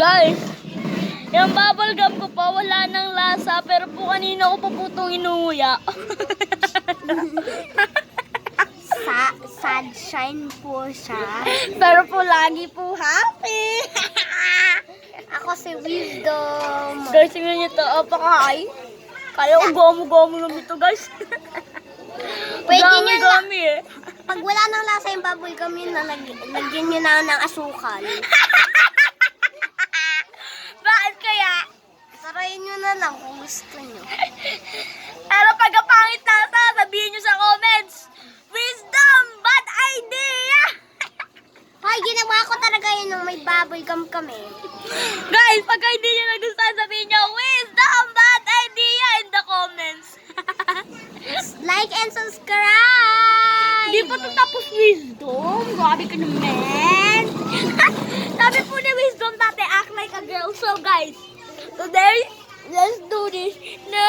Guys, yung bubble gum ko pa wala ng lasa pero po kanina ko pa po itong inuuya. Sunshine po siya. Pero po lagi po happy. Ako si Wisdom. Guys, tingnan nyo ito. Apakaay. Kaya ko gomo-gomo lang ito, guys. Pwede nyo na, Gami-gami eh. pag wala nang lasa yung bubble gum yun, lagyan nyo na ng asukal. Bakit kaya? Tarayin nyo na lang kung gusto nyo. Pero pag pangit na ito, sabihin nyo sa comments. Wisdom, bad idea! Hoy, ginawa ko talaga yun nung may bubble gum kami. Guys, pagka hindi nyo nagustuhan, sabihin nyo, Wisdom, bad idea in the comments. Like and subscribe! Hindi pa tapos Wisdom. Grabe ka naman. Sabi po ni Wisdom dati, act like a girl. So guys, today, let's do this. Na.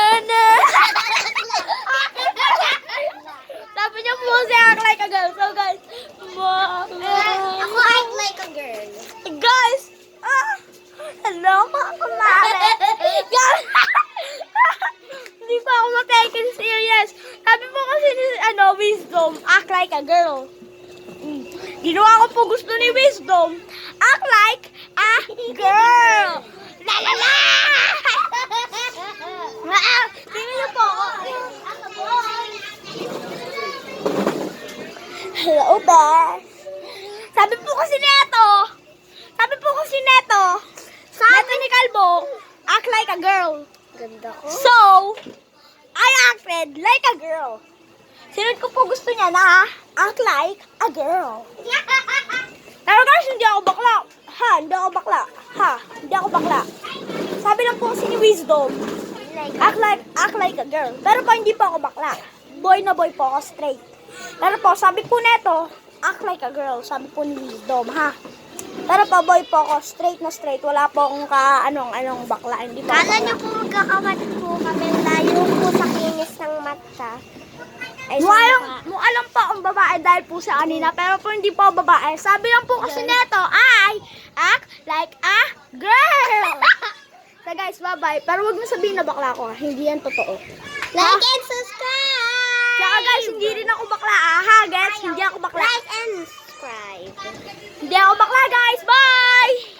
Sabi niya po si act like a girl. So guys, Ako act like a girl. guys, hello mga kumare. Guys, hindi pa ako ma-taken serious. Sabi po kasi ni Wisdom, act like a girl. Ginawa ko po gusto ni Wisdom, act like a girl. La la la! Tingnan niyo po ako. Hello, Beth. Sabi po kasi neto, sabi ni Kalbo, act like a girl. Ganda ko. So, I acted like a girl. Sinunod ko po gusto niya na act like a girl. Pero guys, hindi ako bakla. Hindi ako bakla. Sabi lang po kasi ni Wisdom, act like a girl. Pero po hindi po ako bakla. Boy na boy po ako, straight. Pero po, sabi po neto, act like a girl. Sabi po ni Wisdom, Pero po, boy po ako, straight na straight. Wala po akong anong bakla. Hindi po Kala ako nyo po magkakapatid po kami, layo po sa kinis ng mata. Ay, Mo alam po ang babae dahil po sa kanina, pero po hindi po babae. Sabi lang po kasi neto, I act like a girl. So guys, bye-bye. Pero wag mo sabihin na bakla ko, hindi yan totoo. Like and subscribe! Tsaka guys, hindi rin ako bakla, guys, hindi ako bakla. Like and subscribe. Hindi ako bakla, guys. Bye!